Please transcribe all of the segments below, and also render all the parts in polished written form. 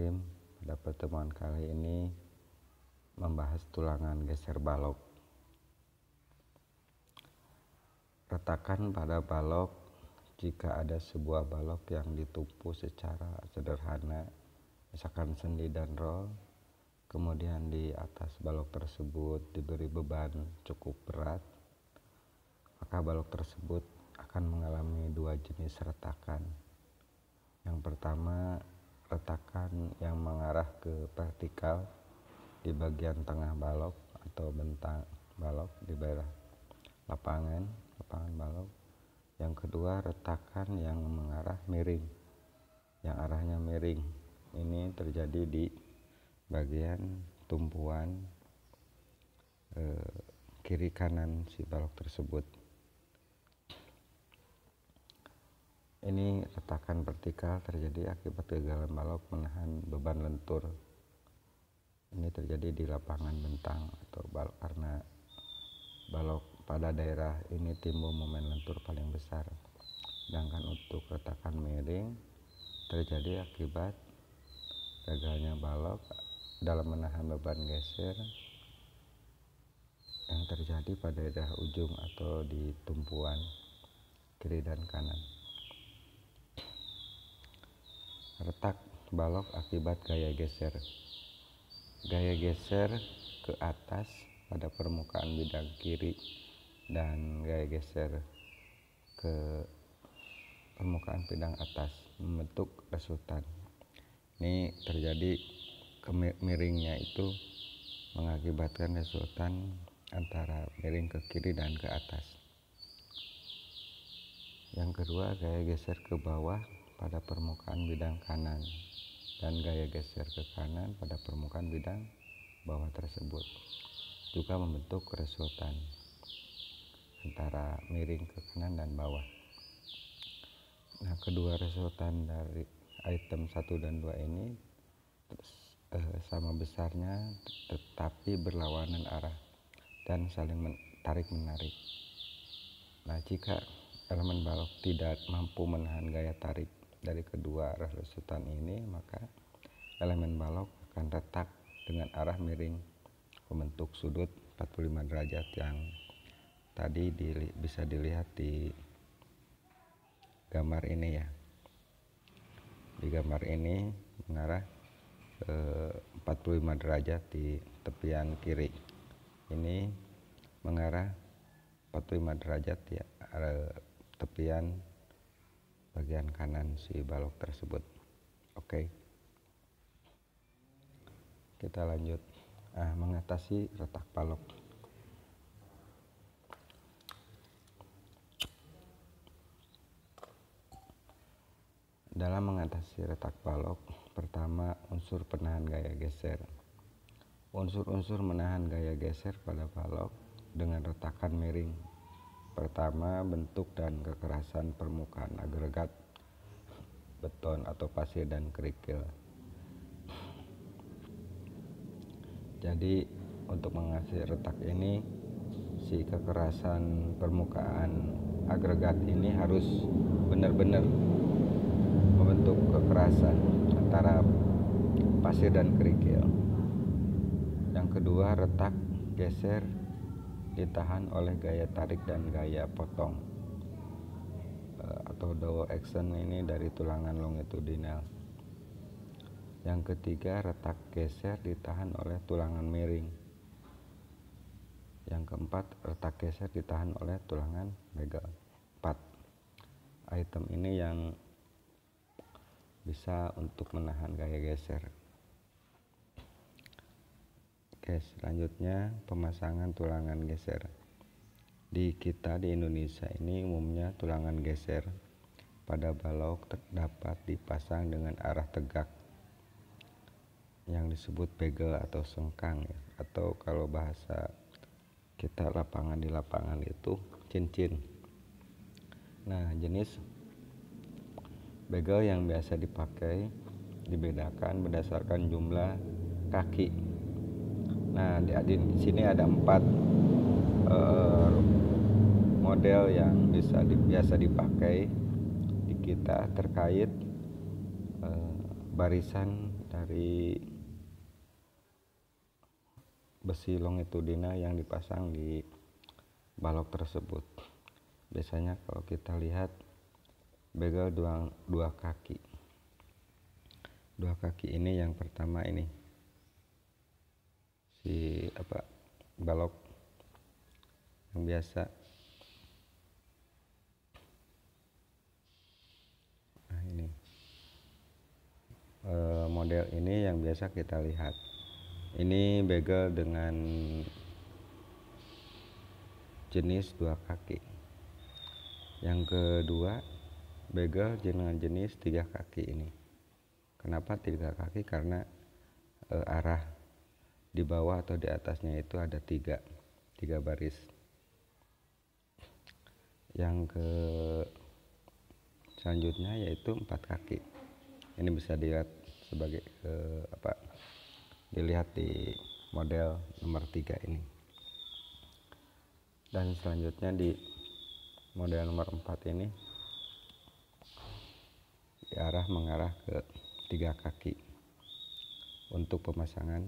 Bismillahirrahmanirrahim. Pada pertemuan kali ini membahas tulangan geser balok. Retakan pada balok. Jika ada sebuah balok yang ditumpu secara sederhana, misalkan sendi dan roll, kemudian di atas balok tersebut diberi beban cukup berat, maka balok tersebut akan mengalami dua jenis retakan. Yang pertama, retakan yang mengarah ke vertikal di bagian tengah balok atau bentang balok di daerah lapangan balok. Yang kedua, retakan yang mengarah miring, yang arahnya miring. Ini terjadi di bagian tumpuan kiri kanan si balok tersebut. Ini retakan vertikal terjadi akibat kegagalan balok menahan beban lentur. Ini terjadi di lapangan bentang atau balok karena balok pada daerah ini timbul momen lentur paling besar. Sedangkan untuk retakan miring terjadi akibat gagalnya balok dalam menahan beban geser yang terjadi pada daerah ujung atau di tumpuan kiri dan kanan. Retak balok akibat gaya geser. Gaya geser ke atas pada permukaan bidang kiri dan gaya geser ke permukaan bidang atas membentuk resultan. Ini terjadi miringnya itu mengakibatkan resultan antara miring ke kiri dan ke atas. Yang kedua, gaya geser ke bawah pada permukaan bidang kanan dan gaya geser ke kanan pada permukaan bidang bawah tersebut juga membentuk resultan antara miring ke kanan dan bawah. Nah, kedua resultan dari item 1 dan 2 ini sama besarnya tetapi berlawanan arah dan saling tarik menarik. Nah, jika elemen balok tidak mampu menahan gaya tarik dari kedua resultan ini, maka elemen balok akan retak dengan arah miring membentuk sudut 45 derajat yang tadi bisa dilihat di gambar ini ya. Di gambar ini mengarah 45 derajat di tepian kiri. Ini mengarah 45 derajat ya tepian bagian kanan si balok tersebut. Oke. Kita lanjut. Mengatasi retak balok. Dalam mengatasi retak balok, pertama unsur penahan gaya geser. Unsur-unsur menahan gaya geser pada balok dengan retakan miring. Pertama, bentuk dan kekerasan permukaan agregat beton atau pasir dan kerikil. Jadi untuk mengatasi retak ini, si kekerasan permukaan agregat ini harus benar-benar membentuk kekerasan antara pasir dan kerikil. Yang kedua, retak geser ditahan oleh gaya tarik dan gaya potong atau double action ini dari tulangan longitudinal. Yang ketiga, retak geser ditahan oleh tulangan miring. Yang keempat, retak geser ditahan oleh tulangan begal. 4 item ini yang bisa untuk menahan gaya geser. Oke, selanjutnya pemasangan tulangan geser. Di Indonesia ini umumnya tulangan geser pada balok dapat dipasang dengan arah tegak yang disebut begal atau sengkang ya, atau kalau bahasa kita di lapangan itu cincin. Nah, jenis begal yang biasa dipakai dibedakan berdasarkan jumlah kaki. Nah, di sini ada 4 model yang biasa dipakai di kita terkait barisan dari besi longitudinal yang dipasang di balok tersebut. Biasanya kalau kita lihat begal dua kaki. Dua kaki ini yang pertama ini balok yang biasa. Nah, ini model ini yang biasa kita lihat. Ini begal dengan jenis dua kaki. Yang kedua, begal dengan jenis tiga kaki ini. Kenapa tiga kaki? Karena arah di bawah atau di atasnya itu ada tiga baris. Yang selanjutnya yaitu empat kaki. Ini bisa dilihat sebagai dilihat di model nomor 3 ini. Dan selanjutnya di model nomor 4 ini mengarah ke tiga kaki untuk pemasangan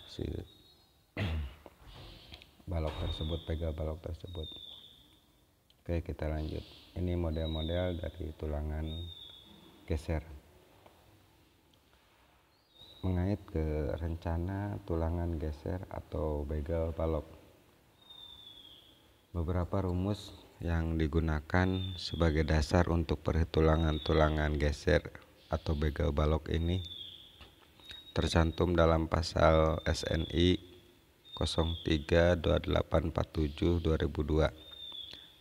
si balok tersebut, begal balok tersebut. Oke, kita lanjut. Ini model-model dari tulangan geser. Mengait ke rencana tulangan geser atau begal balok. Beberapa rumus yang digunakan sebagai dasar untuk perhitungan tulangan geser atau begal balok ini tercantum dalam pasal SNI 032847/2002.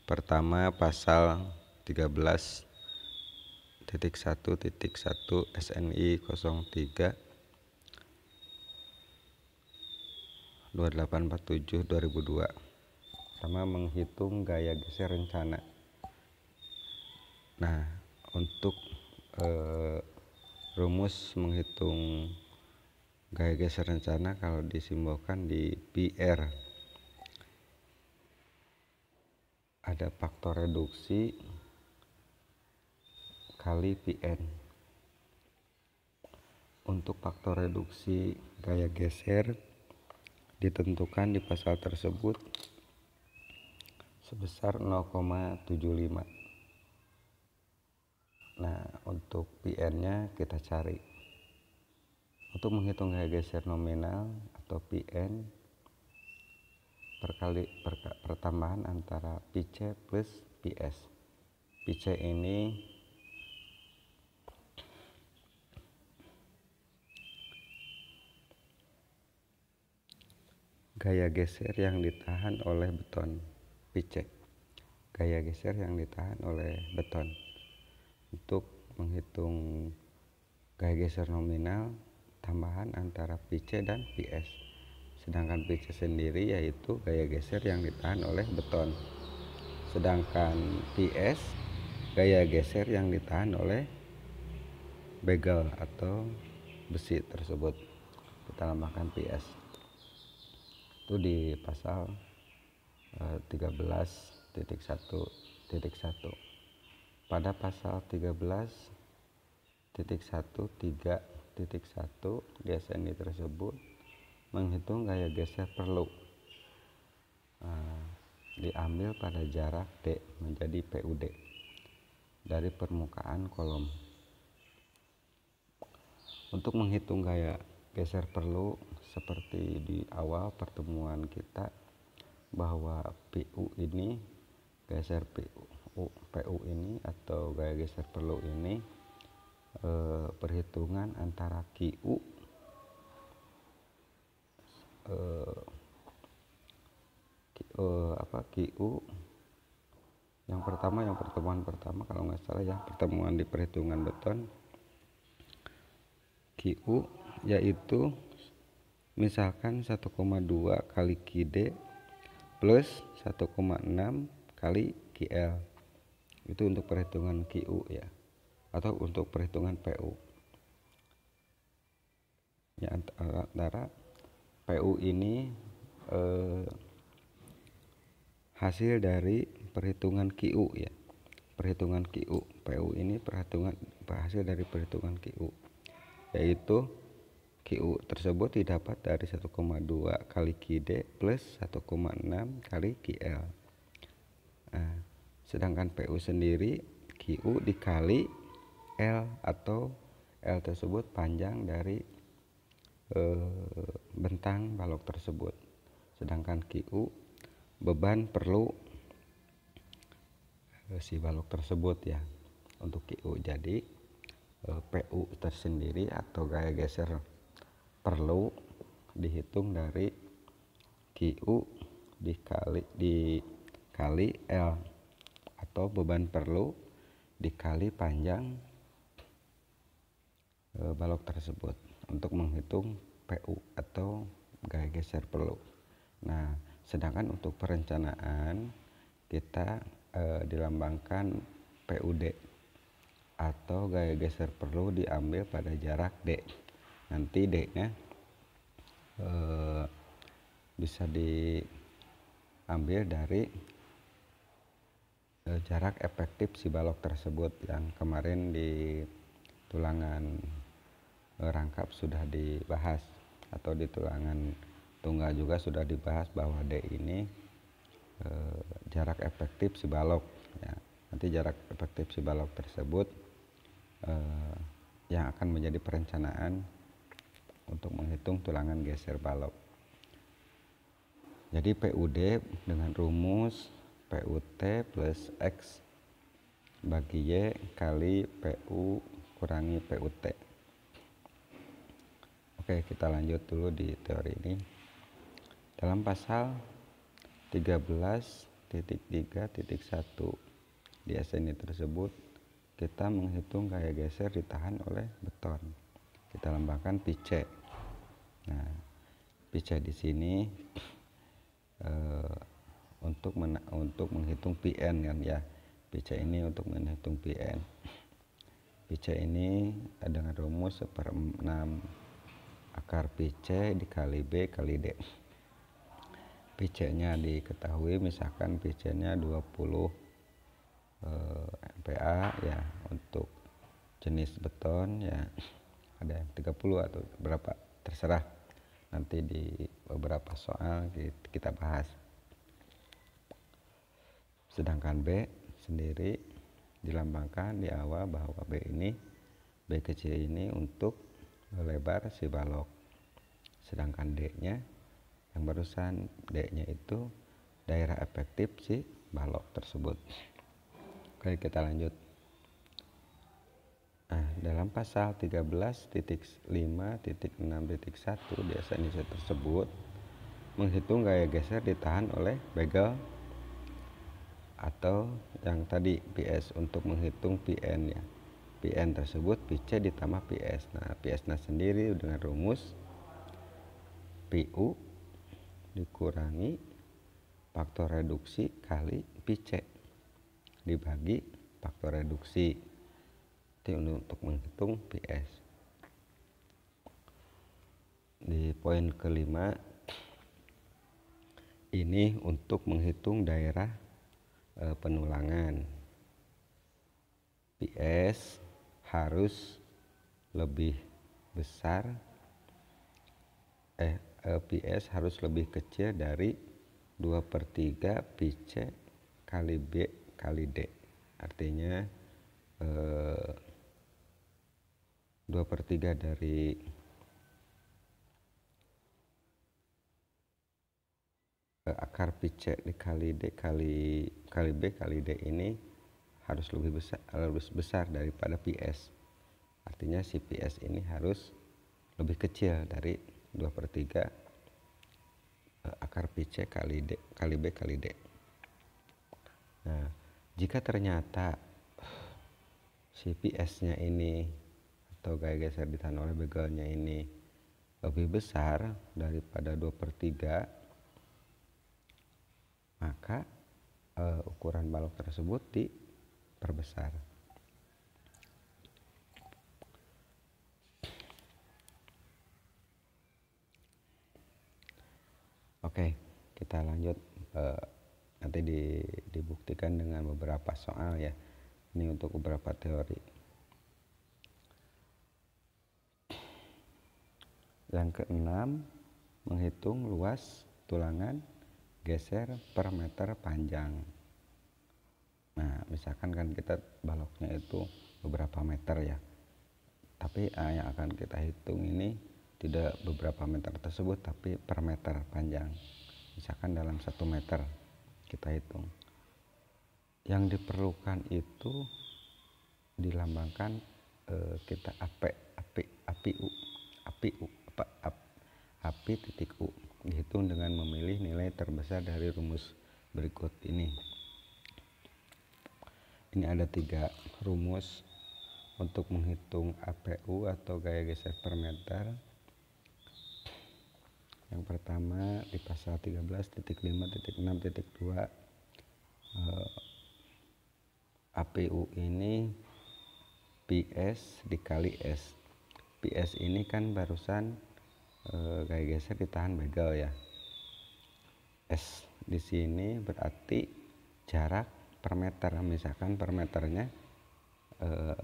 Pertama, pasal 13.1.1 SNI 032847/2002. Pertama, menghitung gaya geser rencana. Nah, untuk rumus menghitung gaya geser rencana kalau disimbolkan di PR, ada faktor reduksi kali Pn. Untuk faktor reduksi gaya geser ditentukan di pasal tersebut sebesar 0,75. Nah, untuk Pn-nya kita cari. Untuk menghitung gaya geser nominal atau Pn, pertambahan antara Pc plus Ps. Pc ini gaya geser yang ditahan oleh beton. Pc, gaya geser yang ditahan oleh beton. Untuk menghitung gaya geser nominal, tambahan antara Pc dan Ps. Sedangkan Pc sendiri yaitu gaya geser yang ditahan oleh beton. Sedangkan Ps gaya geser yang ditahan oleh begal atau besi tersebut. Kita tambahkan Ps. Itu di pasal 13.1.1. Pada pasal 13.1.3.1 di SNI tersebut menghitung gaya geser perlu diambil pada jarak D menjadi PUD dari permukaan kolom. Untuk menghitung gaya geser perlu seperti di awal pertemuan kita, bahwa PU ini geser PU ini atau gaya geser perlu ini perhitungan antara QU QU yang pertemuan pertama kalau nggak salah ya, pertemuan di perhitungan beton, QU yaitu misalkan 1,2 kali QD plus 1,6 kali QL. Itu untuk perhitungan QU ya, atau untuk perhitungan PU. Ya, antara PU ini hasil dari perhitungan QU ya. Perhitungan QU, PU ini hasil dari perhitungan QU. yaitu QU tersebut didapat dari 1,2 kali QD plus 1,6 kali QL. Nah, sedangkan PU sendiri QU dikali L, atau L tersebut panjang dari bentang balok tersebut. Sedangkan QU beban perlu si balok tersebut ya untuk QU. Jadi PU tersendiri atau gaya geser perlu dihitung dari QU dikali L, atau beban perlu dikali panjang balok tersebut untuk menghitung PU atau gaya geser perlu. Nah, sedangkan untuk perencanaan kita dilambangkan PUD atau gaya geser perlu diambil pada jarak D. Nanti D-nya bisa diambil dari jarak efektif si balok tersebut yang kemarin di tulangan rangkap sudah dibahas, atau di tulangan tunggal juga sudah dibahas bahwa D ini jarak efektif si balok ya. Nanti jarak efektif si balok tersebut yang akan menjadi perencanaan untuk menghitung tulangan geser balok. Jadi PUD dengan rumus PUT plus X bagi Y kali PU kurangi PUT. Oke, kita lanjut dulu di teori ini. Dalam pasal 13.3.1 di SNI tersebut, kita menghitung gaya geser ditahan oleh beton. Kita lambangkan pice. Nah, pice di sini untuk menghitung PN kan ya. Pice ini untuk menghitung PN. Pice ini dengan rumus 1/6 akar pice dikali B kali D. Pice-nya diketahui, misalkan pice-nya 20 MPa ya, untuk jenis beton ya ada yang 30 atau berapa terserah, nanti di beberapa soal kita bahas. Sedangkan B sendiri dilambangkan di awal bahwa B kecil ini untuk lebar si balok, sedangkan D-nya yang barusan, D-nya itu daerah efektif si balok tersebut. Oke, kita lanjut. Nah, dalam pasal 13.5.6.1 di SNI tersebut menghitung gaya geser ditahan oleh begel, atau yang tadi PS untuk menghitung PN ya. PN tersebut PC ditambah PS. Nah, PS-nya sendiri dengan rumus PU dikurangi faktor reduksi kali PC dibagi faktor reduksi itu untuk menghitung PS. Di poin kelima ini untuk menghitung daerah penulangan. PS harus lebih besar PS harus lebih kecil dari 2/3 PC kali B kali D. Artinya 2/3 dari akar PC dikali D kali B kali D ini harus lebih besar daripada PS. Artinya si PS ini harus lebih kecil dari 2/3 akar PC kali D kali B kali D. Nah, jika ternyata si PS-nya ini atau gaya geser ditahan oleh begelnya ini lebih besar daripada 2/3, maka ukuran balok tersebut diperbesar. Oke, kita lanjut. Nanti dibuktikan dengan beberapa soal ya. Ini untuk beberapa teori. Yang keenam, menghitung luas tulangan geser per meter panjang. Nah, misalkan kan kita baloknya itu beberapa meter ya, tapi yang akan kita hitung ini tidak beberapa meter tersebut, tapi per meter panjang. Misalkan dalam 1 meter kita hitung. Yang diperlukan itu dilambangkan kita api titik U, dihitung dengan memilih nilai terbesar dari rumus berikut ini. Ini ada 3 rumus untuk menghitung APU atau gaya geser per meter. Yang pertama di pasal 13.5.6.2 APU ini PS dikali S. PS ini kan barusan gaya geser ditahan begel ya. S di sini berarti jarak per meter. Misalkan per meternya 1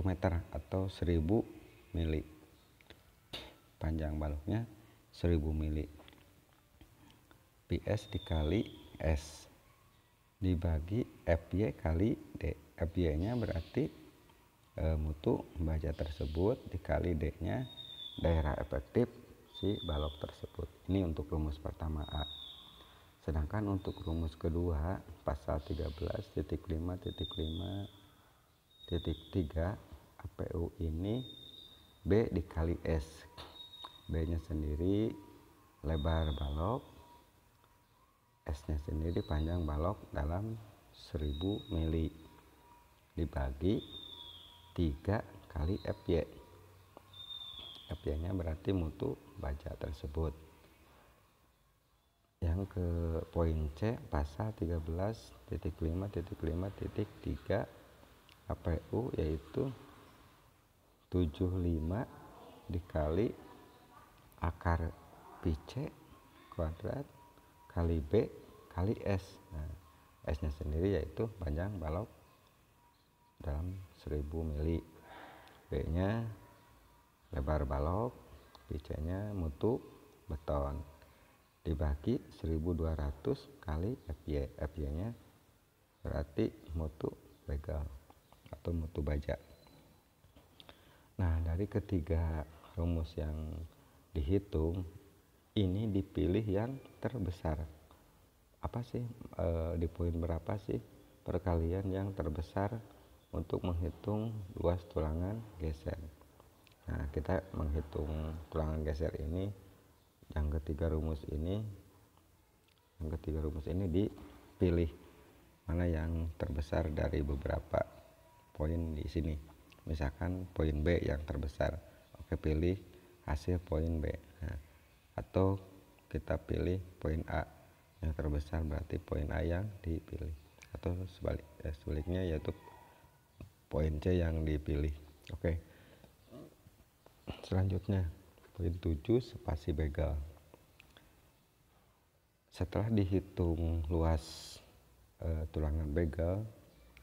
meter atau 1000 mili. Panjang baloknya 1000 mili. PS dikali S dibagi FY kali D. FY nya berarti mutu baja tersebut dikali D nya daerah efektif si balok tersebut. Ini untuk rumus pertama A. Sedangkan untuk rumus kedua pasal 13.5.5.3 APU ini B dikali S. B nya sendiri lebar balok, S nya sendiri panjang balok dalam 1000 mili dibagi 3 kali FY. FY nya berarti mutu baja tersebut. Yang ke poin C pasal 13.5.5.3 APU yaitu 75 dikali akar pi C kuadrat kali B kali S. Nah, S nya sendiri yaitu panjang balok dalam 1000 mili. B nya lebar balok, pi C nya mutu beton dibagi 1200 kali FY. FY nya berarti mutu begel atau mutu baja. Nah, dari ketiga rumus yang dihitung ini dipilih yang terbesar. Apa sih di poin berapa sih perkalian yang terbesar untuk menghitung luas tulangan geser? Nah, kita menghitung tulangan geser ini yang ketiga rumus ini dipilih mana yang terbesar dari beberapa poin di sini. Misalkan poin B yang terbesar, oke, pilih hasil poin B. Nah, atau kita pilih poin A yang terbesar, berarti poin A yang dipilih, atau sebaliknya yaitu poin C yang dipilih. Oke. Selanjutnya poin 7 spasi begel. Setelah dihitung luas tulangan begel,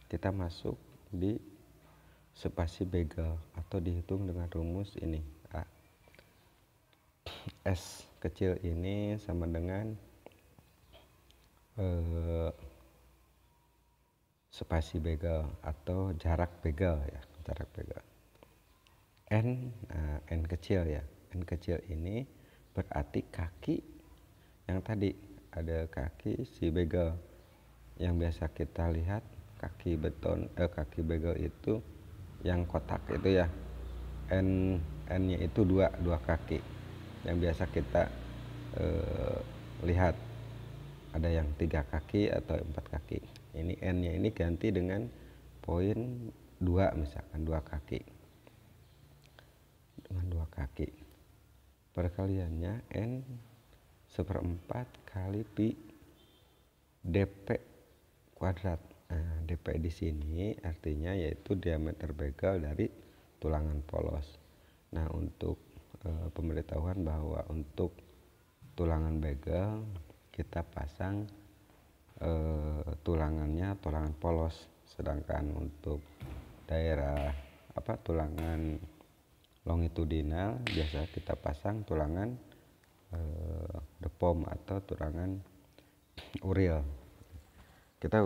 kita masuk di spasi begel atau dihitung dengan rumus ini A. S kecil ini sama dengan spasi begel atau jarak begel ya, jarak begel. N kecil ya, N kecil ini berarti kaki yang tadi ada kaki si begel yang biasa kita lihat kaki begel itu yang kotak itu ya, N-nya itu dua kaki yang biasa kita lihat, ada yang 3 kaki atau 4 kaki. Ini N-nya ini ganti dengan poin 2, misalkan 2 kaki. Dengan 2 kaki. Perkaliannya N 1/4 kali pi dp kuadrat. Nah, dp di sini artinya yaitu diameter begel dari tulangan polos. Nah, untuk pemberitahuan bahwa untuk tulangan begel kita pasang tulangannya tulangan polos, sedangkan untuk daerah tulangan longitudinal biasa kita pasang tulangan depom atau tulangan uril. Kita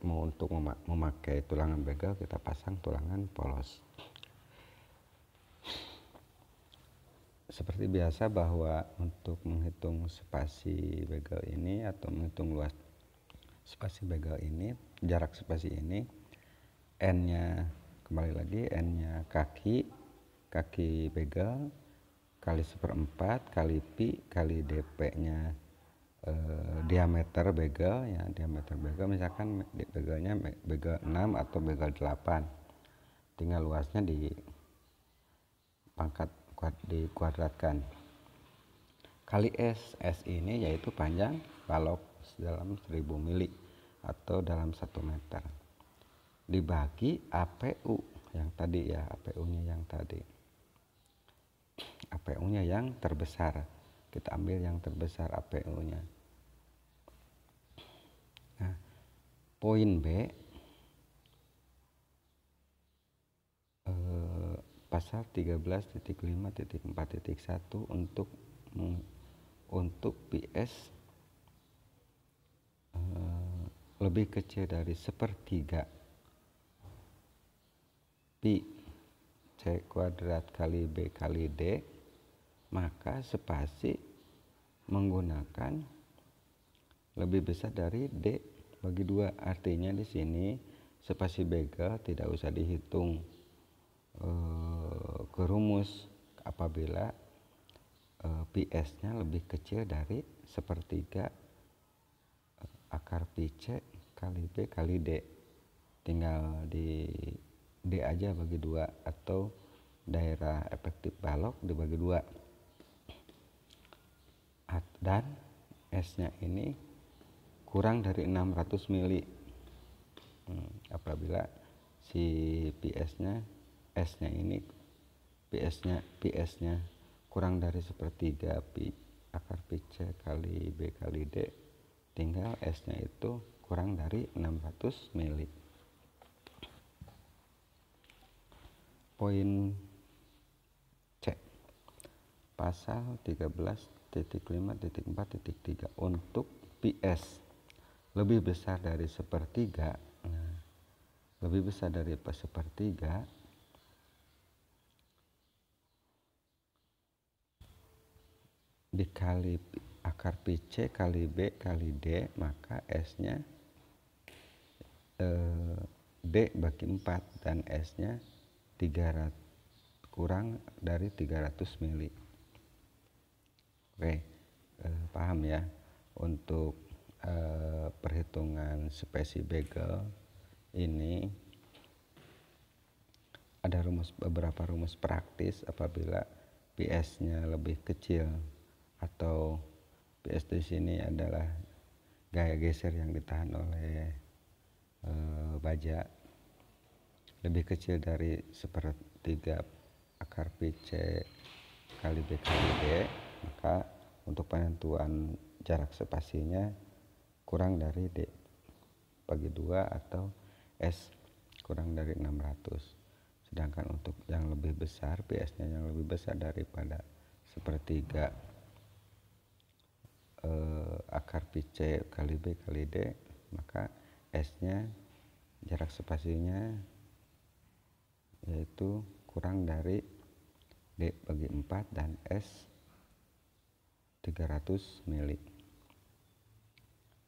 untuk memakai tulangan begal kita pasang tulangan polos. Seperti biasa bahwa untuk menghitung spasi begal ini atau menghitung luas spasi begal ini, jarak spasi ini, N-nya kembali lagi, N-nya kaki begal kali 1/4 kali pi kali dp-nya diameter begal ya, diameter begal misalkan begalnya begal 6 atau begal 8, tinggal luasnya dikuadratkan kali S ini yaitu panjang balok dalam 1000 mili atau dalam 1 meter dibagi APU yang tadi ya, APU-nya yang tadi, APU-nya yang terbesar, kita ambil yang terbesar APU-nya. Nah, poin B pasal 13.5.4.1 untuk PS lebih kecil dari 1/3 pi C kuadrat kali B kali D, maka spasi menggunakan lebih besar dari D bagi 2. Artinya di sini spasi begal tidak usah dihitung ke rumus apabila PS-nya lebih kecil dari 1/3 akar pi C kali B kali D, tinggal di D aja bagi 2 atau daerah efektif balok dibagi 2, dan S-nya ini kurang dari 600 mili apabila si PS-nya S-nya ini PS-nya kurang dari 1/3 pi akar pi C kali B kali D, tinggal S-nya itu kurang dari 600 mili. Poin C pasal 13.5.4.3 untuk PS lebih besar dari 1/3, lebih besar dari 1/3 dikali akar pi C kali B kali D, maka S-nya D bagi 4 dan S-nya 300 kurang dari 300 mili. Oke, paham ya. Untuk perhitungan spasi begal ini ada beberapa rumus praktis apabila PS-nya lebih kecil atau PS di sini adalah gaya geser yang ditahan oleh baja lebih kecil dari 1/3 akar pi C kali B kali D, maka untuk penentuan jarak spasinya kurang dari D bagi 2 atau S kurang dari 600. Sedangkan untuk yang lebih besar, PS-nya yang lebih besar daripada 1/3 akar pi C kali B kali D, maka S-nya jarak spasinya yaitu kurang dari D bagi 4 dan S 300 mili.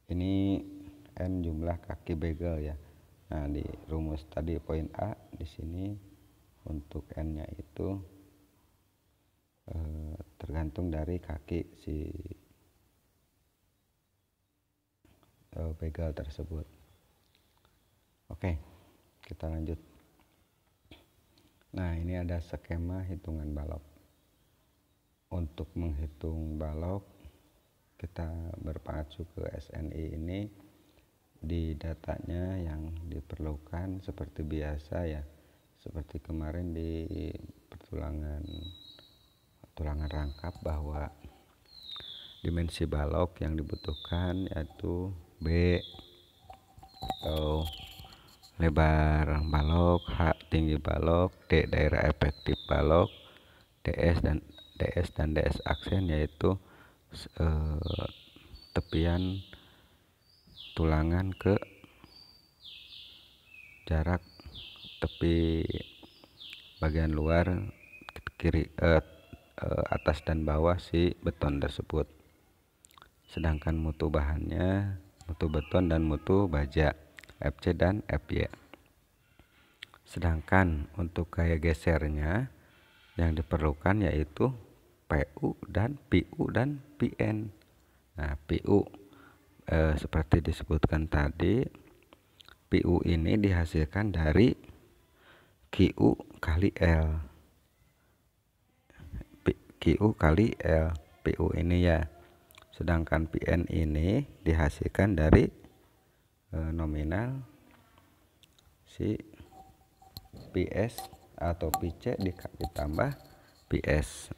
Ini N jumlah kaki begal ya. Nah, di rumus tadi poin A di sini untuk N-nya itu tergantung dari kaki si begal tersebut. Oke, kita lanjut. Nah, ini ada skema hitungan balok. Untuk menghitung balok, kita berpacu ke SNI ini. Di datanya yang diperlukan seperti biasa ya, seperti kemarin di tulangan rangkap bahwa dimensi balok yang dibutuhkan yaitu B atau lebar balok, H tinggi balok, D daerah efektif balok, DS dan DS aksen, yaitu tepian tulangan ke jarak tepi bagian luar kiri atas dan bawah si beton tersebut. Sedangkan mutu bahannya mutu beton dan mutu baja FC dan FY. Sedangkan untuk gaya gesernya yang diperlukan yaitu PU dan PN. Nah, PU seperti disebutkan tadi, PU ini dihasilkan dari QU kali L. QU kali L, PU ini ya. Sedangkan PN ini dihasilkan dari nominal si PS atau PC ditambah PS.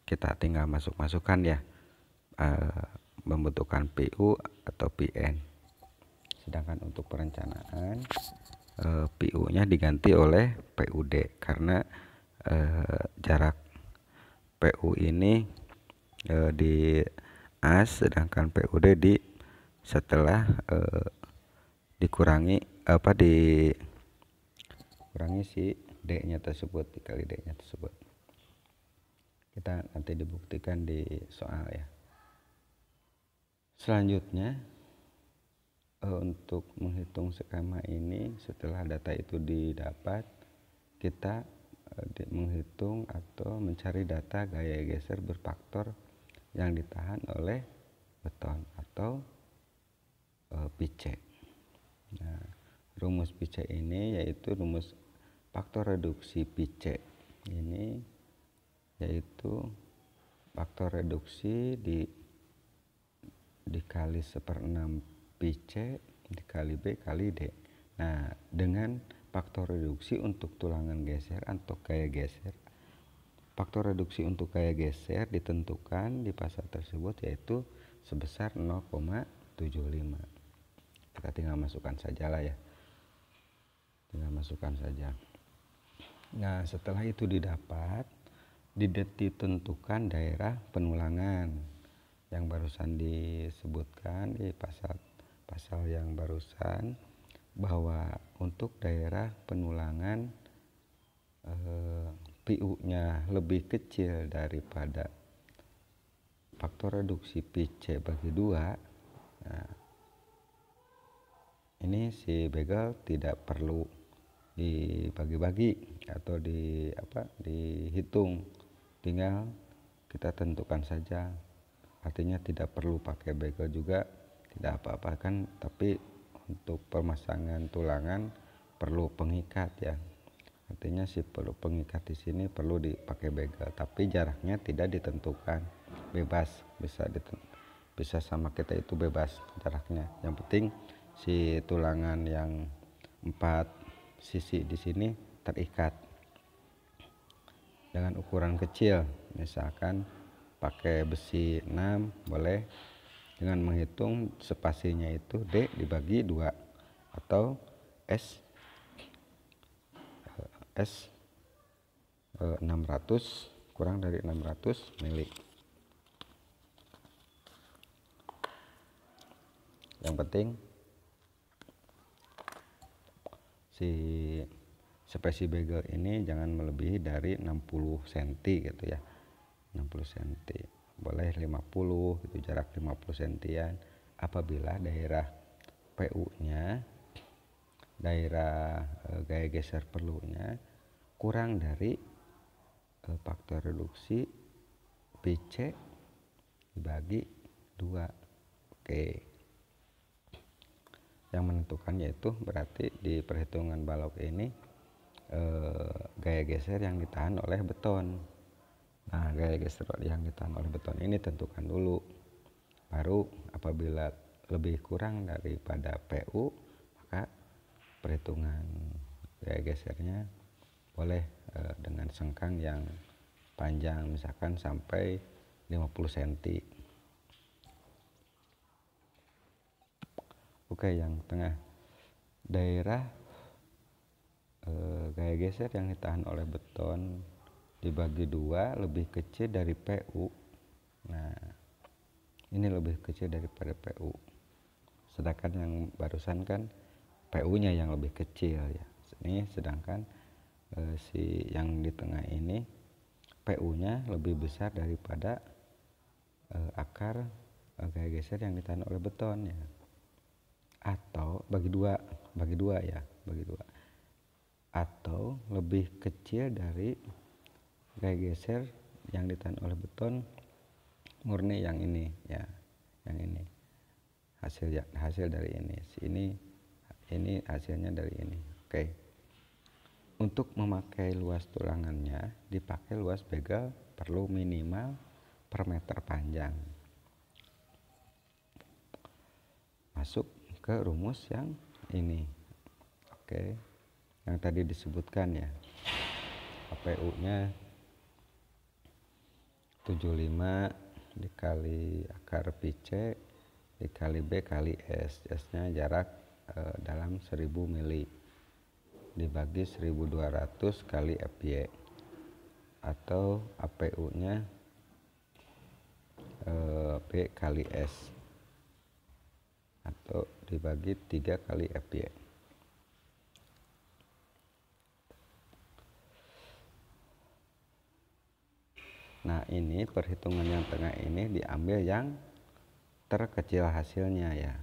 Kita tinggal masukkan ya, membutuhkan PU atau PN. Sedangkan untuk perencanaan, PU nya diganti oleh PUD karena jarak PU ini di as, sedangkan PUD setelah dikurangi si D nya tersebut, dikali D nya tersebut. Kita nanti dibuktikan di soal ya. Selanjutnya untuk menghitung skema ini, setelah data itu didapat, kita menghitung atau mencari data gaya geser berfaktor yang ditahan oleh beton atau PC. Nah, rumus PC ini yaitu rumus faktor reduksi PC ini, yaitu faktor reduksi dikali 1/6 PC dikali B kali D. Nah, dengan faktor reduksi untuk tulangan geser atau gaya geser, faktor reduksi untuk gaya geser ditentukan di pasal tersebut yaitu sebesar 0,75. Kita tinggal masukkan saja lah ya. Tinggal masukkan saja. Nah, setelah itu didapat, ditentukan daerah penulangan yang barusan disebutkan di pasal yang barusan, bahwa untuk daerah penulangan PU-nya lebih kecil daripada faktor reduksi PC bagi 2. Nah, ini si begel tidak perlu dibagi-bagi atau dihitung, tinggal kita tentukan saja. Artinya tidak perlu pakai begel juga, tidak apa-apa kan, tapi untuk pemasangan tulangan perlu pengikat ya. Artinya si perlu pengikat di sini perlu dipakai begel, tapi jaraknya tidak ditentukan, bebas, bisa sama kita itu bebas jaraknya. Yang penting si tulangan yang 4 sisi di sini terikat dengan ukuran kecil, misalkan pakai besi 6 boleh, dengan menghitung spasinya itu D dibagi 2 atau S 600 kurang dari 600 mili. Yang penting si spasi begel ini jangan melebihi dari 60 cm gitu ya. 60 cm. Boleh 50 gitu, jarak 50 cm. Apabila daerah PU-nya, daerah gaya geser perlunya kurang dari faktor reduksi PC dibagi 2. Oke. Yang menentukan yaitu berarti di perhitungan balok ini gaya geser yang ditahan oleh beton. Nah, gaya geser yang ditahan oleh beton ini tentukan dulu. Baru apabila lebih kurang daripada PU, maka perhitungan gaya gesernya boleh dengan sengkang yang panjang, misalkan sampai 50 cm. Oke, yang tengah, daerah gaya geser yang ditahan oleh beton dibagi 2 lebih kecil dari PU. Nah, ini lebih kecil daripada PU. Sedangkan yang barusan kan PU-nya yang lebih kecil ya. Ini sedangkan si yang di tengah ini PU-nya lebih besar daripada akar gaya geser yang ditahan oleh beton ya. Atau bagi dua ya, bagi dua. Atau lebih kecil dari gaya geser yang ditahan oleh beton murni yang ini ya, yang ini hasil dari ini hasilnya dari ini. Oke. Untuk memakai luas tulangannya dipakai luas begel perlu minimal per meter panjang. Masuk ke rumus yang ini. Oke. Yang tadi disebutkan ya. PU-nya 75 dikali akar pi C dikali B kali S. S-nya jarak dalam 1000 mili dibagi 1200 kali FY atau APU-nya B kali S atau dibagi 3 kali FY. Nah, ini perhitungan yang tengah ini diambil yang terkecil hasilnya ya.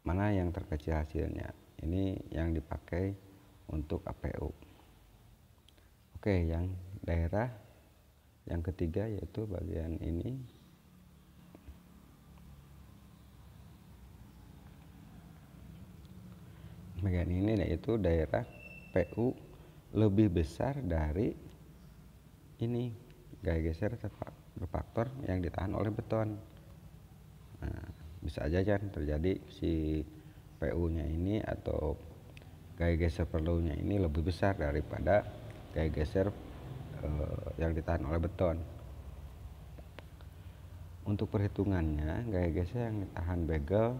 Mana yang terkecil hasilnya? Ini yang dipakai untuk APU. Oke, yang daerah yang ketiga yaitu bagian ini. Bagian ini yaitu daerah PU lebih besar dari ini gaya geser berfaktor yang ditahan oleh beton. Nah, bisa aja kan terjadi si PU-nya ini atau gaya geser perlunya ini lebih besar daripada gaya geser yang ditahan oleh beton. Untuk perhitungannya gaya geser yang ditahan begel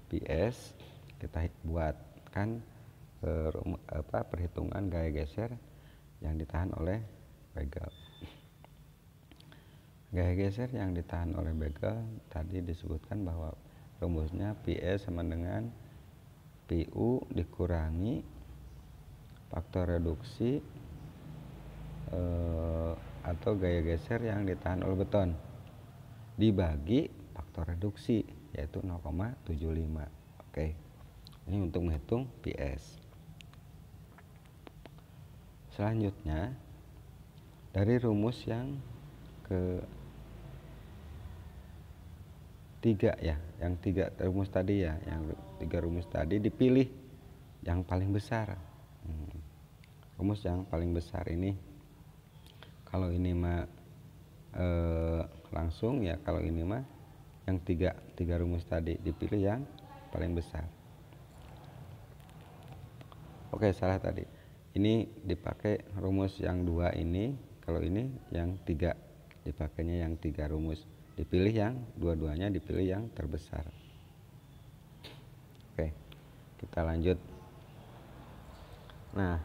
PS kita buatkan perhitungan gaya geser yang ditahan oleh begel. Gaya geser yang ditahan oleh begel tadi disebutkan bahwa rumusnya PS sama dengan PU dikurangi faktor reduksi atau gaya geser yang ditahan oleh beton dibagi faktor reduksi yaitu 0,75. Oke. Ini untuk menghitung PS. Selanjutnya dari rumus yang ketiga ya, yang tiga rumus tadi ya, yang tiga rumus tadi dipilih yang paling besar. Rumus yang paling besar ini kalau ini mah langsung ya, kalau ini mah yang tiga rumus tadi dipilih yang paling besar. Oke, salah tadi. Ini dipakai rumus yang 2 ini, kalau ini yang 3 dipakainya yang 3 rumus. Dipilih yang dua-duanya dipilih yang terbesar. Oke, kita lanjut. Nah,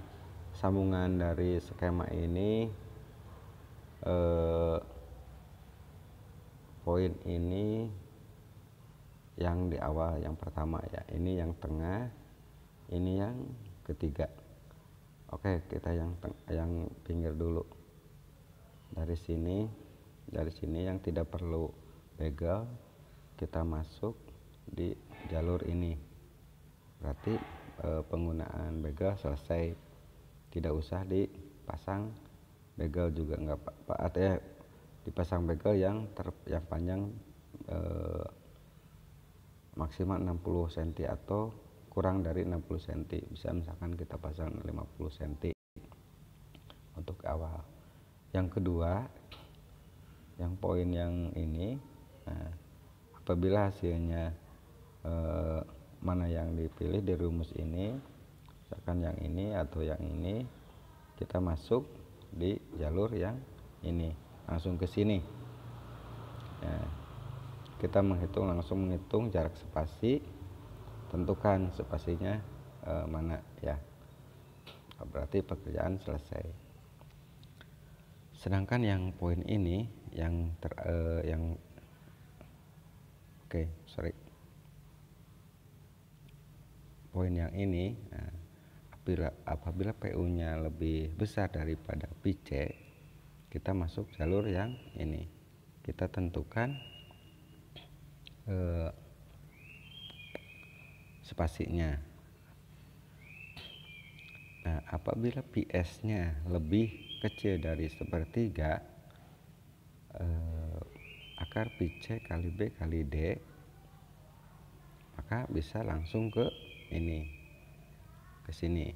sambungan dari skema ini poin ini yang di awal yang pertama ya, ini yang tengah, ini yang ketiga. Oke, kita yang pinggir dulu. Dari sini yang tidak perlu begel kita masuk di jalur ini. Berarti penggunaan begel selesai. Tidak usah dipasang begel juga nggak apa-apa. Artinya dipasang begel yang panjang maksimal 60 cm atau kurang dari 60 cm. Bisa misalkan kita pasang 50 cm untuk awal. Yang kedua, yang poin yang ini, nah, apabila hasilnya mana yang dipilih di rumus ini, misalkan yang ini atau yang ini, kita masuk di jalur yang ini, langsung ke sini. Nah, kita langsung menghitung jarak spasi, tentukan spasinya mana ya. Berarti pekerjaan selesai. Sedangkan yang poin ini poin yang ini, nah, apabila PU-nya lebih besar daripada pi C, kita masuk jalur yang ini. Kita tentukan spasinya. Nah, apabila PS-nya lebih kecil dari sepertiga, akar pi C kali B kali D, maka bisa langsung ke sini.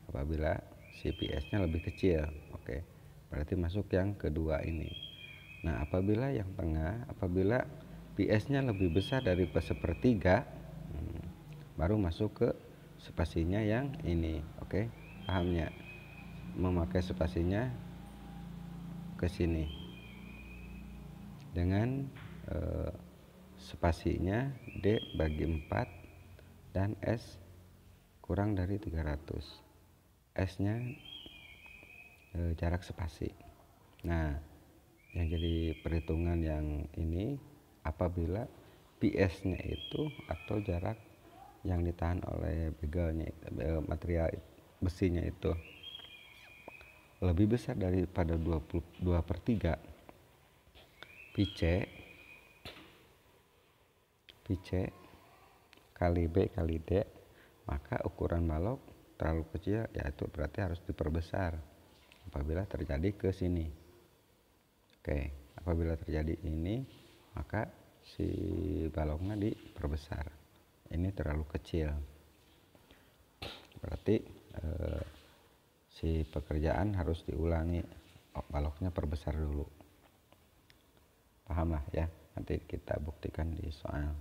Apabila si PS-nya lebih kecil, oke, berarti masuk yang kedua ini. Nah, apabila yang tengah, apabila PS-nya lebih besar dari sepertiga, baru masuk ke spasinya yang ini. Oke, pahamnya? Memakai spasinya ke sini dengan spasinya D bagi 4 dan S kurang dari 300. S-nya jarak spasi. Nah, yang jadi perhitungan yang ini, apabila PS-nya itu atau jarak yang ditahan oleh begalnya, material besinya itu lebih besar daripada 2/3 pi C kali B kali D, maka ukuran balok terlalu kecil, yaitu berarti harus diperbesar apabila terjadi ke sini. Oke, apabila terjadi ini, maka si baloknya diperbesar. Ini terlalu kecil, berarti si pekerjaan harus diulangi, baloknya perbesar dulu. Paham lah ya, nanti kita buktikan di soal.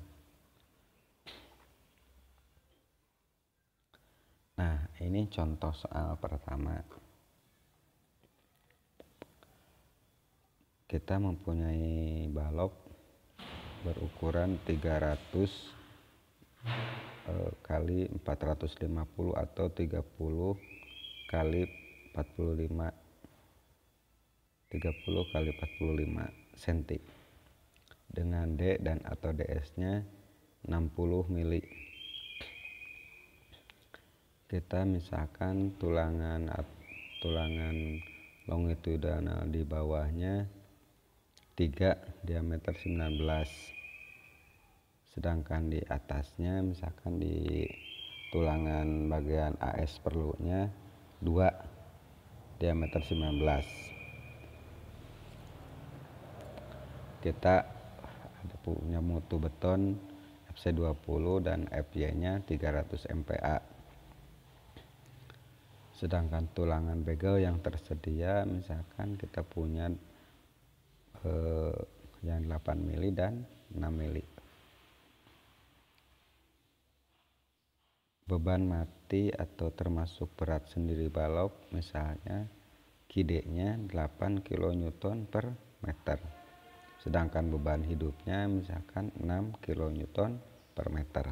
Nah, ini contoh soal pertama. Kita mempunyai balok berukuran 300 kali 450 atau 30 kali 45 kali 45 cm dengan D dan atau DS-nya 60 mili. Kita misalkan tulangan longitudinal di bawahnya 3 diameter 19, sedangkan di atasnya misalkan di tulangan bagian AS perlunya 2 diameter 19. Kita ada punya mutu beton FC20 dan FY-nya 300 MPa. Sedangkan tulangan begel yang tersedia misalkan kita punya yang 8 mili dan 6 mili. Beban mati atau termasuk berat sendiri balok misalnya KD-nya 8 kN per meter. Sedangkan beban hidupnya misalkan 6 kN per meter.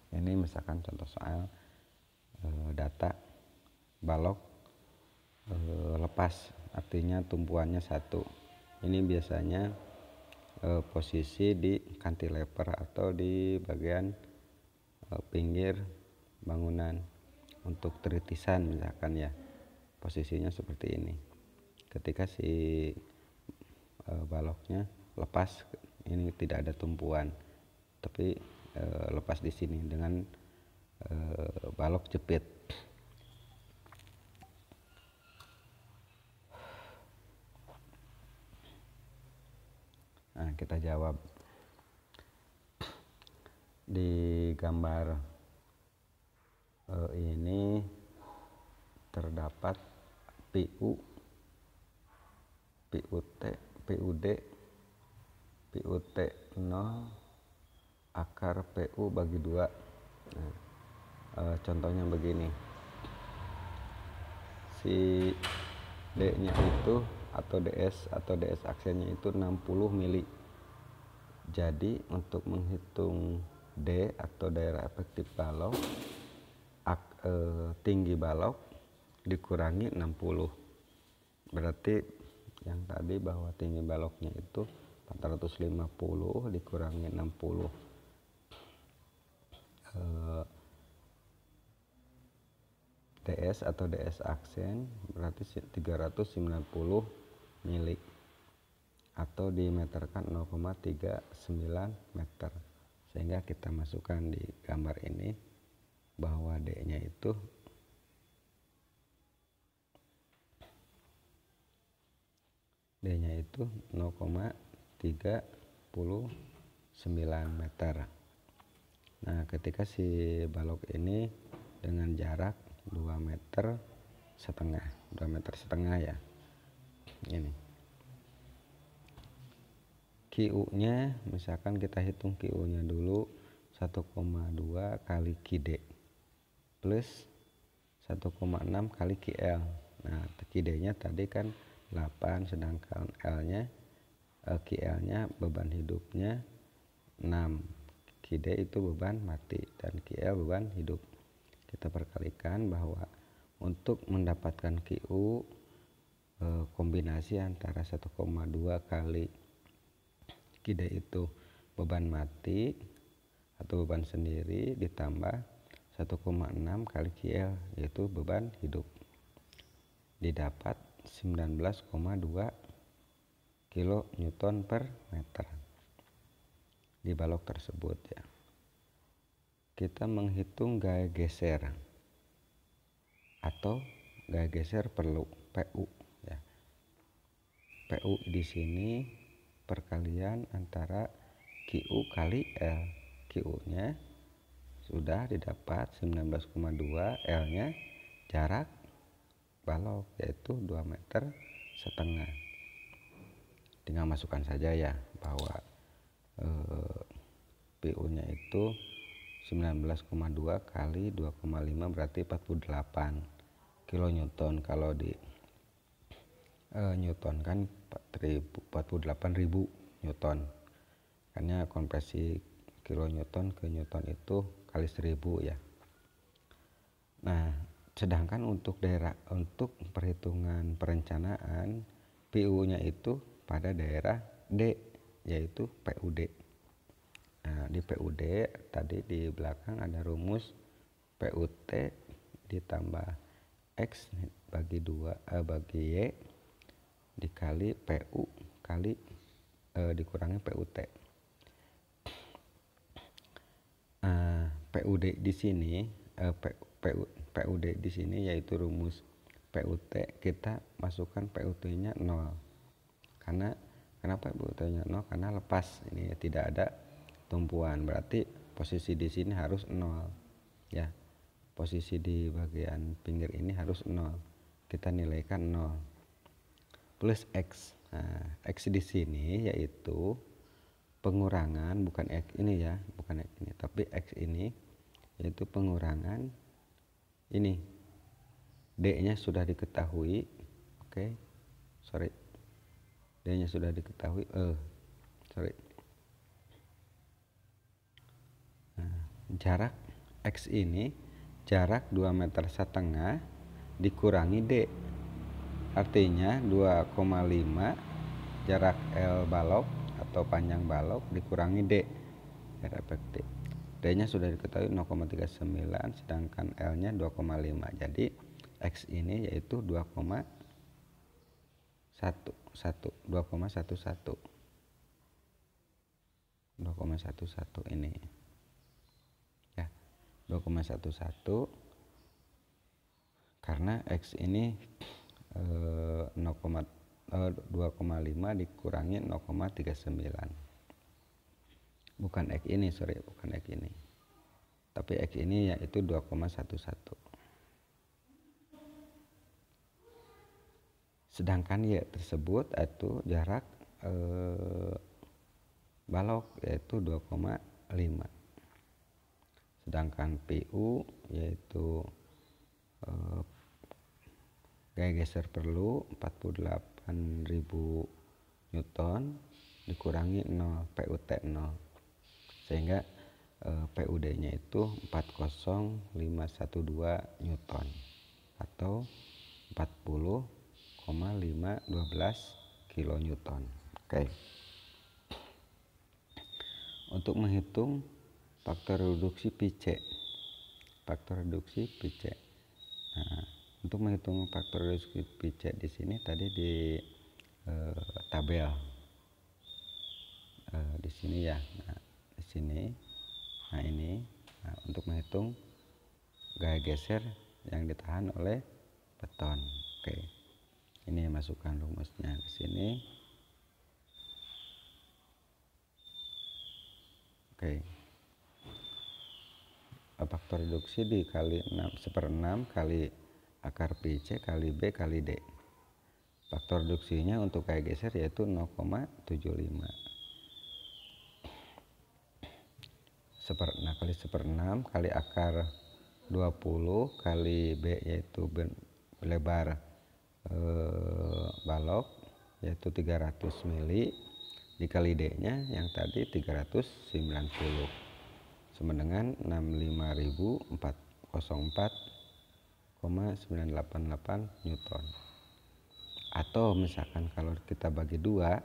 Ini misalkan contoh soal data balok lepas, artinya tumpuannya 1. Ini biasanya posisi di cantilever atau di bagian pinggir bangunan untuk tritisan misalkan ya, posisinya seperti ini. Ketika si baloknya lepas, ini tidak ada tumpuan, tapi lepas di sini dengan balok jepit. Nah, kita jawab. Di gambar ini terdapat PU, PUT, PUD, PUT 0, akar PU bagi 2. Nah, contohnya begini. Si D-nya itu atau DS aksennya itu 60 mili. Jadi untuk menghitung D atau daerah efektif balok, tinggi balok dikurangi 60, berarti yang tadi bahwa tinggi baloknya itu 450 dikurangi 60 ds atau ds aksen berarti 390 mili atau dimeterkan 0,39 meter, sehingga kita masukkan di gambar ini bahwa D-nya itu D-nya itu 0,39 meter. Nah, ketika si balok ini dengan jarak 2 meter setengah ya. Ini. QU-nya misalkan kita hitung QU-nya dulu 1,2 kali QD plus 1,6 kali QL. Nah, QD-nya tadi kan 8, sedangkan QL-nya beban hidupnya 6. QD itu beban mati dan QL beban hidup. Kita perkalikan bahwa untuk mendapatkan QU kombinasi antara 1,2 kali QD itu beban mati atau beban sendiri ditambah 1,6 kali QL yaitu beban hidup, didapat 19,2 kN per meter di balok tersebut ya. Kita menghitung gaya geser atau gaya geser perlu PU ya. PU di sini perkalian antara QU kali L. QU-nya sudah didapat 19,2, L-nya jarak balok yaitu 2,5 meter. Tinggal masukkan saja ya bahwa PU-nya itu 19,2 kali 2,5 berarti 48 kilonewton. Kalau di Newton kan 48.000 Newton, karena konversi kilonewton ke Newton itu kali 1000 ya. Nah, sedangkan untuk perhitungan perencanaan PU-nya itu pada daerah D yaitu PUD. Nah, di PUD tadi di belakang ada rumus PUT ditambah X bagi Y dikali PU kali dikurangi PUT. PUD di sini PUD di sini yaitu rumus PUT, kita masukkan PUT-nya 0. Kenapa PUT-nya 0? Karena lepas, ini tidak ada tumpuan, berarti posisi di sini harus 0 ya. Posisi di bagian pinggir ini harus 0. Kita nilaikan 0 plus X. Nah, X di sini yaitu pengurangan, bukan X ini ya, bukan X ini, tapi X ini yaitu pengurangan ini. D-nya sudah diketahui. D-nya sudah diketahui. Nah, jarak X ini jarak 2,5 meter dikurangi D. Artinya 2,5 jarak L balok atau panjang balok dikurangi D. Jarak efektif. D-nya sudah diketahui 0,39 sedangkan L-nya 2,5. Jadi X ini yaitu 2,11 ini ya, 2,11 karena X ini 2,5 dikurangi 0,39. Bukan X ini, bukan X ini. Tapi X ini yaitu 2,11. Sedangkan Y tersebut itu jarak balok yaitu 2,5. Sedangkan PU yaitu gaya geser perlu 48.000 Newton dikurangi 0, PUT 0, sehingga PUD-nya itu 40512 Newton atau 40,512 kilonewton. Oke. Untuk menghitung faktor reduksi Pi-C. Faktor reduksi Pi-C. Nah, untuk menghitung faktor reduksi Pi-C di sini tadi di tabel di sini ya. Nah, di sini. Nah, ini untuk menghitung gaya geser yang ditahan oleh beton. Oke. Ini masukkan rumusnya ke sini. Oke. Faktor reduksi dikali 1/6 kali akar Pi-C kali B kali D. Faktor reduksinya untuk gaya geser yaitu 0,75. Nah, kali 1/6 kali akar 20 kali B yaitu lebar balok yaitu 300 mili dikali D-nya yang tadi 390 sama dengan 65.404,988 Newton. Atau misalkan kalau kita bagi dua,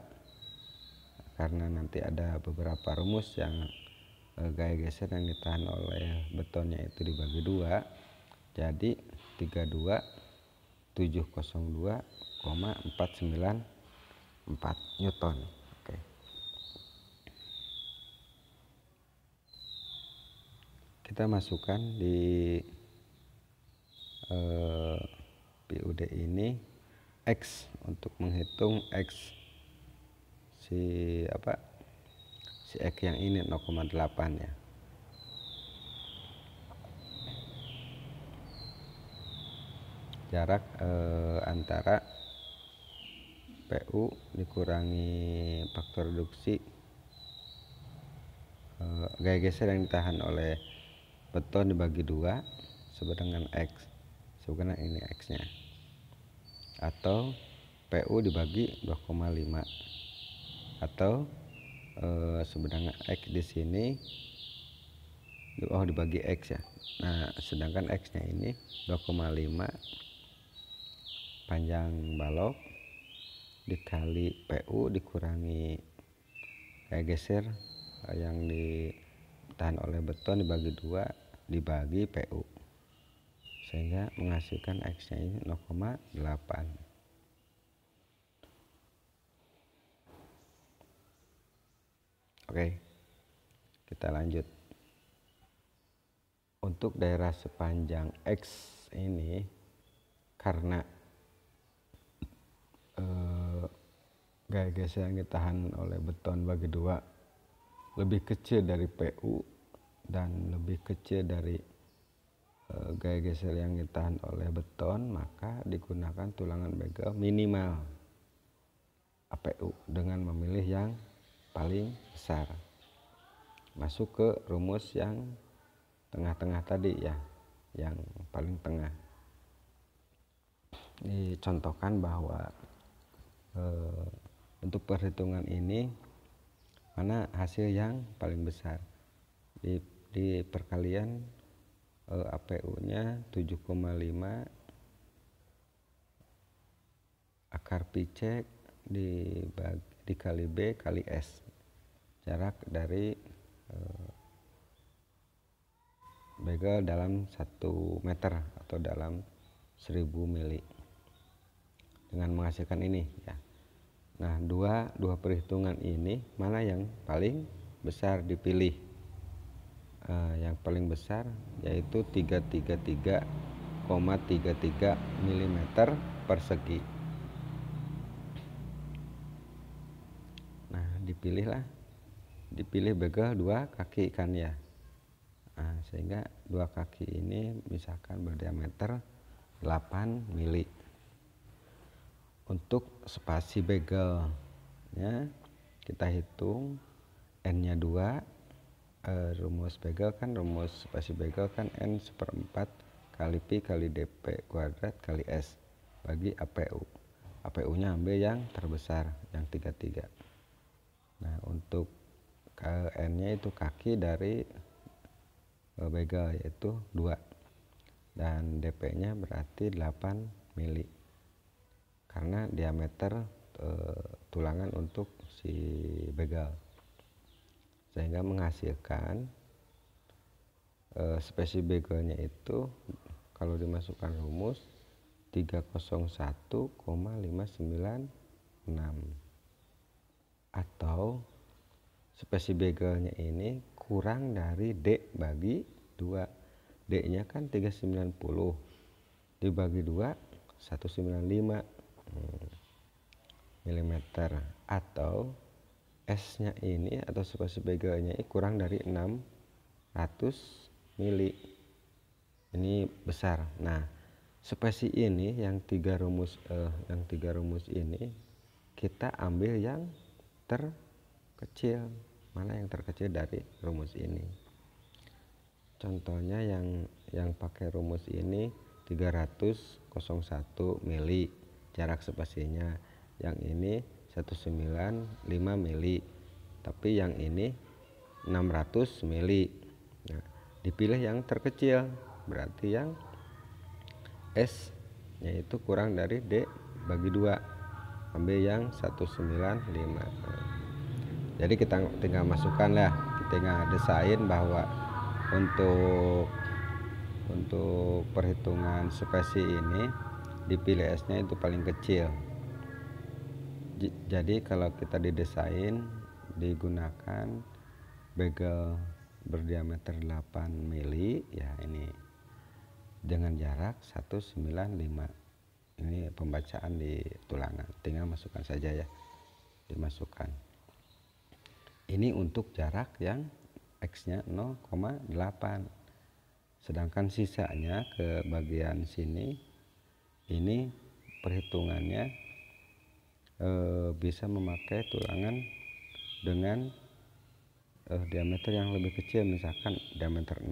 karena nanti ada beberapa rumus yang gaya geser yang ditahan oleh betonnya itu dibagi dua, jadi 32.702,494 Newton. Oke. Kita masukkan di PUD ini X untuk menghitung X si X yang ini 0,8 ya. Jarak antara PU dikurangi faktor reduksi gaya geser yang ditahan oleh beton dibagi dua sama dengan X, sebenarnya ini X nya, atau PU dibagi 2,5 atau sebenarnya X di sini dibagi X ya. Nah, sedangkan X nya ini 2,5 panjang balok dikali PU dikurangi gaya geser yang ditahan oleh beton dibagi dua dibagi PU, sehingga menghasilkan X nya ini 0,8. Oke, kita lanjut. Untuk daerah sepanjang X ini, karena gaya geser yang ditahan oleh beton bagi dua lebih kecil dari PU dan lebih kecil dari gaya geser yang ditahan oleh beton, maka digunakan tulangan begel minimal APU dengan memilih yang paling besar. Masuk ke rumus yang tengah-tengah tadi ya, yang paling tengah. Dicontohkan bahwa untuk perhitungan ini mana hasil yang paling besar. Di perkalian APU-nya 7,5 akar Pi-C dikali B kali S, jarak dari begel dalam 1 meter atau dalam 1000 mili dengan menghasilkan ini ya. Nah, dua perhitungan ini mana yang paling besar dipilih? Yang paling besar yaitu 333,33 mm persegi. Nah, dipilih begel dua kaki kan ya. Nah, sehingga dua kaki ini misalkan berdiameter 8 mili. Untuk spasi begelnya kita hitung N-nya 2. Rumus begel kan, rumus spasi begel kan N/4 kali Pi kali dP kuadrat kali S bagi APU. APU-nya ambil yang terbesar, yang 33. Nah, untuk N-nya itu kaki dari begel yaitu 2 dan dP-nya berarti 8 mili karena diameter tulangan untuk si begal, sehingga menghasilkan spesi begalnya itu kalau dimasukkan rumus 301,596, atau spesi begalnya ini kurang dari D bagi 2. D nya kan 390 dibagi 2 195 mm, atau S nya ini atau spesi begalnya ini kurang dari 600 mili. Ini besar. Nah, spesi ini yang tiga rumus ini kita ambil yang terkecil. Mana yang terkecil dari rumus ini? Contohnya yang pakai rumus ini 301 mili jarak spesinya, yang ini 195 mili, tapi yang ini 600 mili. Nah, dipilih yang terkecil, berarti yang S nya itu kurang dari D bagi 2, ambil yang 195. Jadi kita tinggal masukkan lah, kita tinggal desain bahwa untuk perhitungan spesi ini dipilih S nya itu paling kecil. Jadi kalau kita didesain digunakan begal berdiameter 8 mili, ya ini dengan jarak 195. Ini pembacaan di tulangan, tinggal masukkan saja ya, dimasukkan. Ini untuk jarak yang X-nya 0,8. Sedangkan sisanya ke bagian sini, ini perhitungannya bisa memakai tulangan dengan diameter yang lebih kecil, misalkan diameter 6.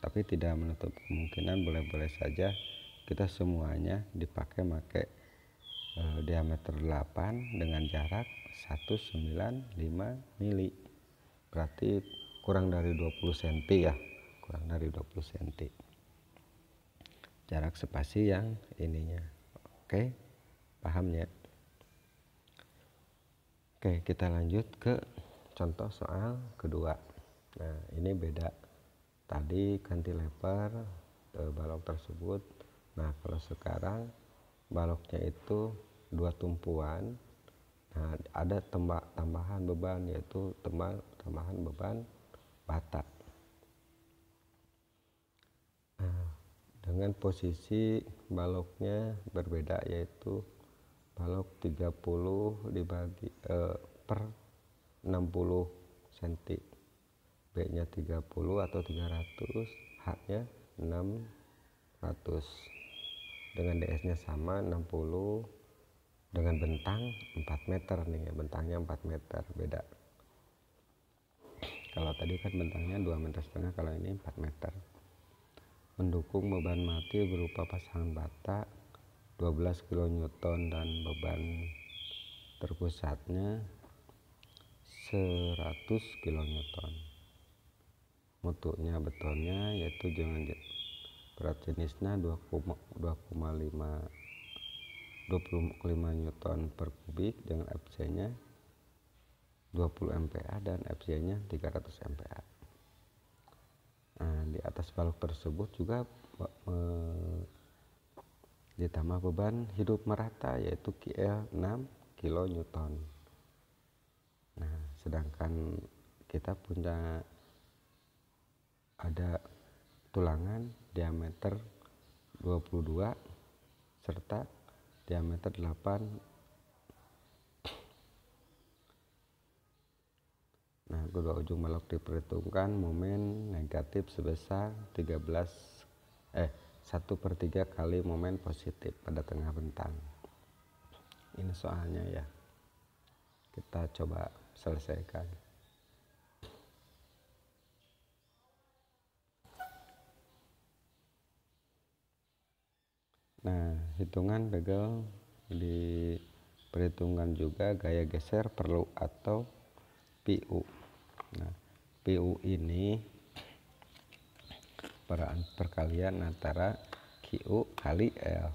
Tapi tidak menutup kemungkinan boleh-boleh saja kita semuanya dipakai diameter 8 dengan jarak 195 mili. Berarti kurang dari 20 cm ya, kurang dari 20 cm jarak spasi yang ininya. Oke, paham ya? Oke, kita lanjut ke contoh soal kedua. Nah, ini beda. Tadi cantilever balok tersebut. Nah, kalau sekarang baloknya itu 2 tumpuan. Nah, ada tambahan beban, yaitu tambahan beban bata. Nah, dengan posisi baloknya berbeda, yaitu balok 30 dibagi per 60 cm. B nya 30 atau 300, H nya 600. Dengan DS nya sama 60, dengan bentang 4 meter nih ya, bentangnya 4 meter, beda. Kalau tadi kan bentangnya 2,5 meter, kalau ini 4 meter. Mendukung beban mati berupa pasangan bata 12 kN dan beban terpusatnya 100 kN. Mutunya betonnya yaitu dengan berat jenisnya 25 Newton per kubik dengan Fc-nya 20 MPa dan Fj-nya 300 MPa. Nah, di atas balok tersebut juga ditambah beban hidup merata yaitu KL 6 kN. Nah, sedangkan kita punya ada tulangan diameter 22 serta diameter 8. Nah, kedua ujung balok diperhitungkan momen negatif sebesar 1/3 kali momen positif pada tengah bentang. Ini soalnya ya, kita coba selesaikan. Nah, hitungan begal diperhitungkan juga gaya geser perlu atau PU. Nah, PU ini perkalian antara QU kali L.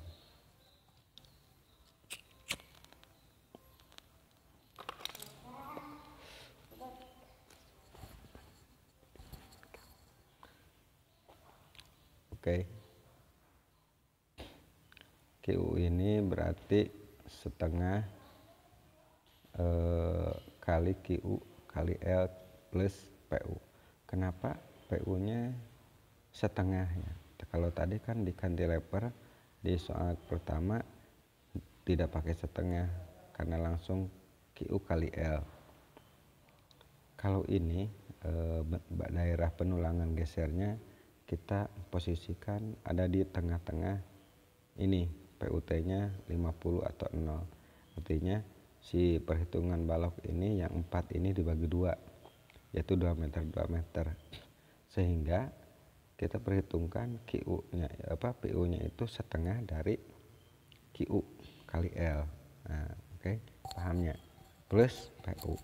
Oke. QU ini berarti setengah kali QU kali L plus PU. Kenapa PU-nya setengah ya? Kalau tadi kan di cantilever di soal pertama tidak pakai setengah karena langsung QU kali L. Kalau ini daerah penulangan gesernya kita posisikan ada di tengah-tengah ini, PUT-nya 50 atau 0. Artinya si perhitungan balok ini yang 4 ini dibagi 2, yaitu 2 meter 2 meter. Sehingga kita perhitungkan PU-nya itu setengah dari QU kali L. Nah, oke, pahamnya. Plus PU.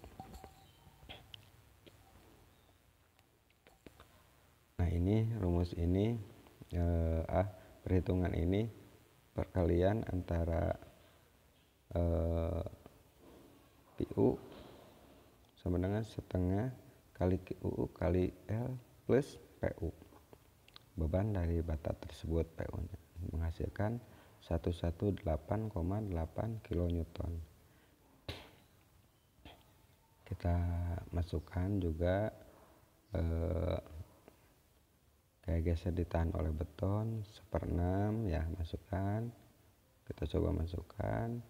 Nah, ini rumus ini perhitungan ini perkalian antara PU sama dengan setengah kali QU kali L plus PU. Beban dari bata tersebut PU-nya menghasilkan 118,8 kilonewton. Kita masukkan juga kayak geser ditahan oleh beton 1/6 ya, masukkan. Kita coba masukkan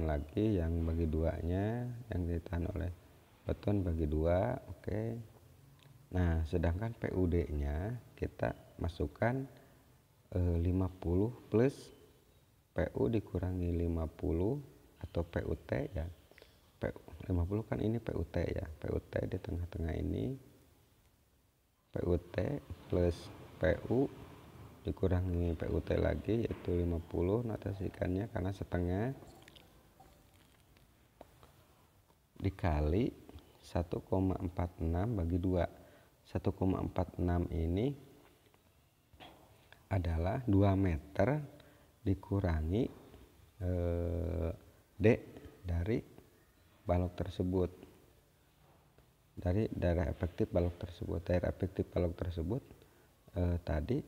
lagi yang bagi 2-nya, yang ditahan oleh beton bagi 2. Oke. Nah, sedangkan PUD-nya kita masukkan 50 plus PU dikurangi 50 atau PUT ya. 50 kan ini PUT ya. PUT di tengah-tengah ini. PUT plus PU dikurangi PUT lagi yaitu 50, notasikannya karena setengah, dikali 1,46 bagi 2. 1,46 ini adalah 2 meter dikurangi D dari balok tersebut, dari daerah efektif balok tersebut. Daerah efektif balok tersebut tadi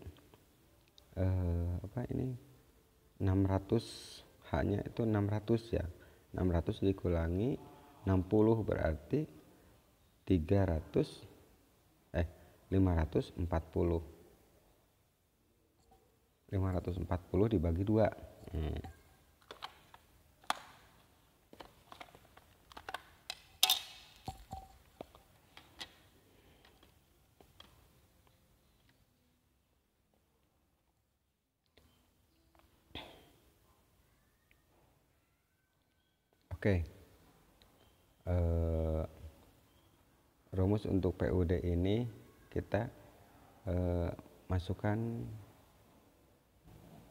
600, hanya itu 600 ya. 600 dikurangi 60 berarti 540 dibagi 2. Oke. Rumus untuk PUD ini kita masukkan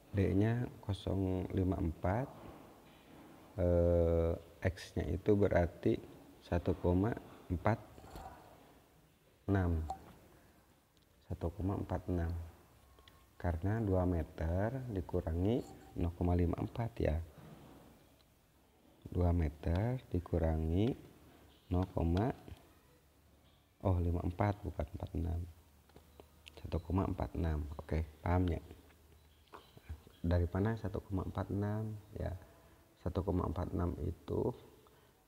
D-nya 0,54, X-nya itu berarti 1,46. 1,46 karena 2 meter dikurangi 0,54 ya. 2 meter dikurangi 54 bukan 46. 1,46. Oke, paham ya? Dari mana 1,46 ya? 1,46 itu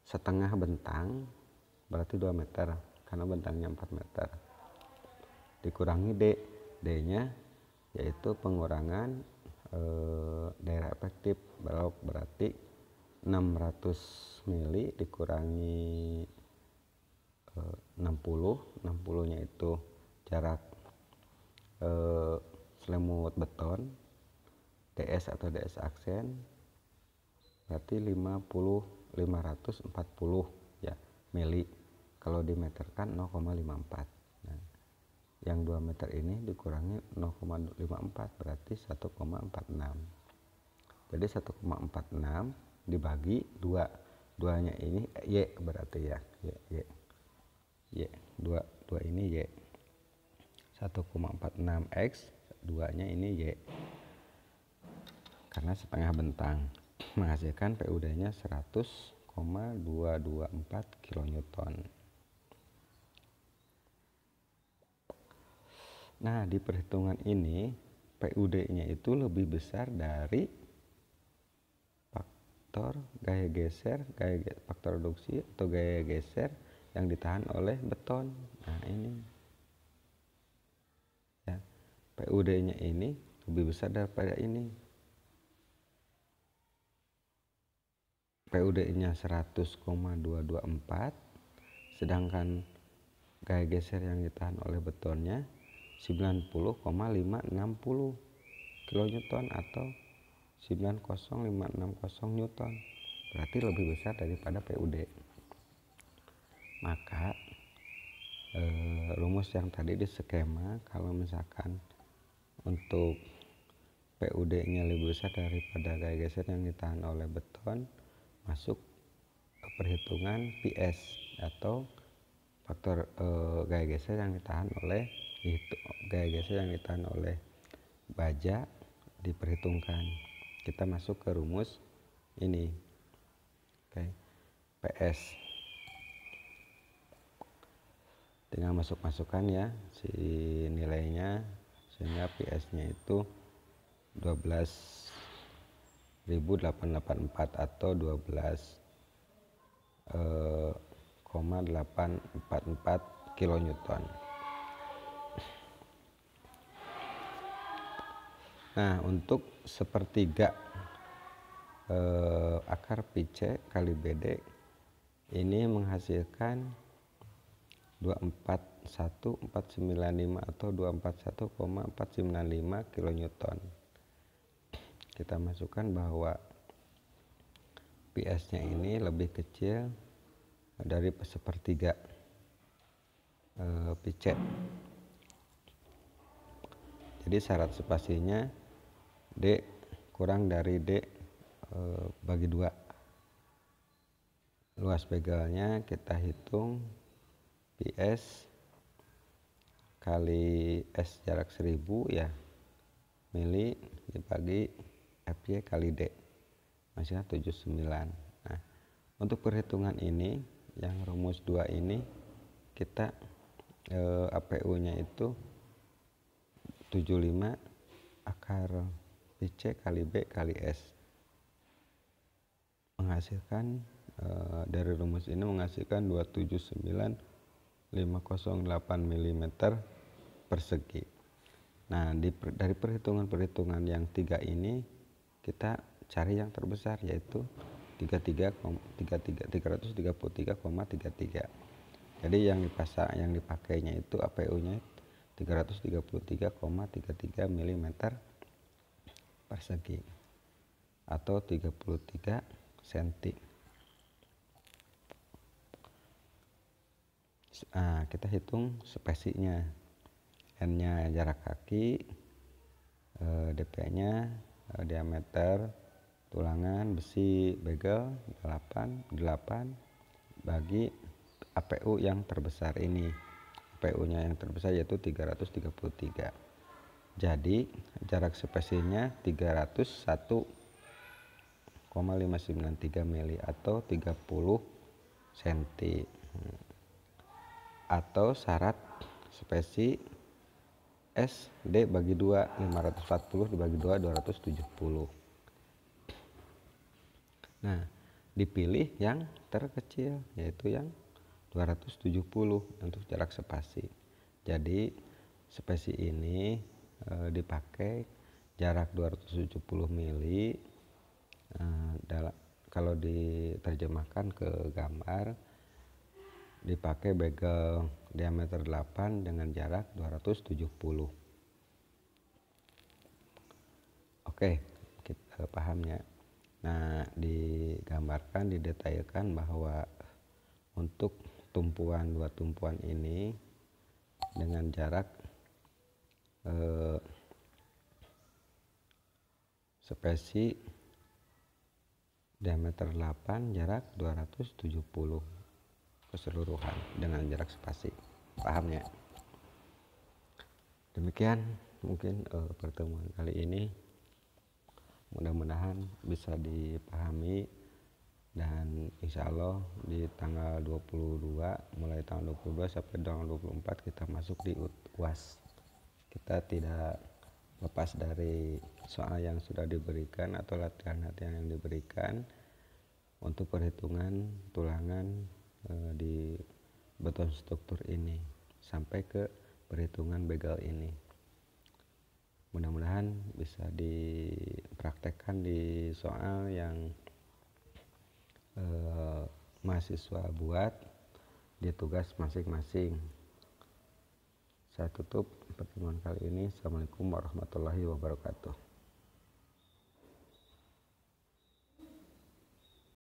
setengah bentang berarti 2 meter karena bentangnya 4 meter. Dikurangi D. D-nya yaitu pengurangan daerah efektif balok, berarti 600 mili dikurangi 60 nya itu jarak selimut beton, DS atau DS aksen, berarti 540 ya mili. Kalau dimeterkan 0,54. Nah, yang 2 meter ini dikurangi 0,54 berarti 1,46. Jadi 1,46 dibagi 2. 2-nya ini Y berarti ya. Y. 2 ini Y. 1,46 X, 2-nya ini Y. Karena setengah bentang. Menghasilkan PUD-nya 100,224 kilonewton. Nah, di perhitungan ini PUD-nya itu lebih besar dari faktor gaya geser, faktor reduksi atau gaya geser yang ditahan oleh beton. Nah ini ya, PUD-nya ini lebih besar daripada ini. PUD-nya 100,224, sedangkan gaya geser yang ditahan oleh betonnya 90,560 kilonewton atau 90560 newton. Berarti lebih besar daripada PUD. Maka rumus yang tadi di skema, kalau misalkan untuk PUD-nya lebih besar daripada gaya geser yang ditahan oleh beton, masuk ke perhitungan PS atau faktor gaya geser yang ditahan oleh baja diperhitungkan. Kita masuk ke rumus ini. Oke. PS tinggal masukkan ya si nilainya, sehingga PS-nya itu 12.884 atau 12,844 kilonewton. Nah, untuk sepertiga akar pi C kali BD ini menghasilkan 241495 atau 241,495 kilonewton. Kita masukkan bahwa PS-nya ini lebih kecil dari sepertiga pi C. Jadi syarat spasinya D kurang dari D bagi 2. Luas begelnya kita hitung PS kali S jarak 1000 ya, mili dibagi FY kali D, masih 79. Nah, untuk perhitungan ini yang rumus 2 ini kita APU-nya itu 75 akar PC kali B kali S, menghasilkan dari rumus ini menghasilkan 279.508 mm persegi. Nah, dari perhitungan-perhitungan yang 3 ini kita cari yang terbesar, yaitu 333,33. Jadi yang dipakainya itu APU-nya 333,33 mm persegi atau 33 cm. Nah, kita hitung spesinya. N-nya jarak kaki, DP-nya diameter tulangan besi begel 8 bagi APU yang terbesar ini. APU-nya yang terbesar yaitu 333. Jadi jarak spesinya 301,593 mili atau 30 cm. Atau syarat spesi S D bagi 2, 540 dibagi 2, 270. Nah, dipilih yang terkecil, yaitu yang 270 untuk jarak spasi. Jadi spesi ini dipakai jarak 270 mili. Kalau diterjemahkan ke gambar, dipakai begel diameter 8 dengan jarak 270. Oke, kita pahamnya. Nah, digambarkan, didetailkan bahwa untuk dua tumpuan ini dengan jarak spesi diameter 8, jarak 270 keseluruhan dengan jarak spasi. Pahamnya? Demikian mungkin pertemuan kali ini, mudah-mudahan bisa dipahami, dan insya Allah di tanggal 22, mulai tanggal 22 sampai tanggal 24 kita masuk di UAS. Kita tidak lepas dari soal yang sudah diberikan atau latihan-latihan yang diberikan untuk perhitungan tulangan di beton struktur ini sampai ke perhitungan begal ini. Mudah-mudahan bisa dipraktekkan di soal yang mahasiswa buat di tugas masing-masing. Saya tutup pertemuan kali ini. Assalamualaikum warahmatullahi wabarakatuh.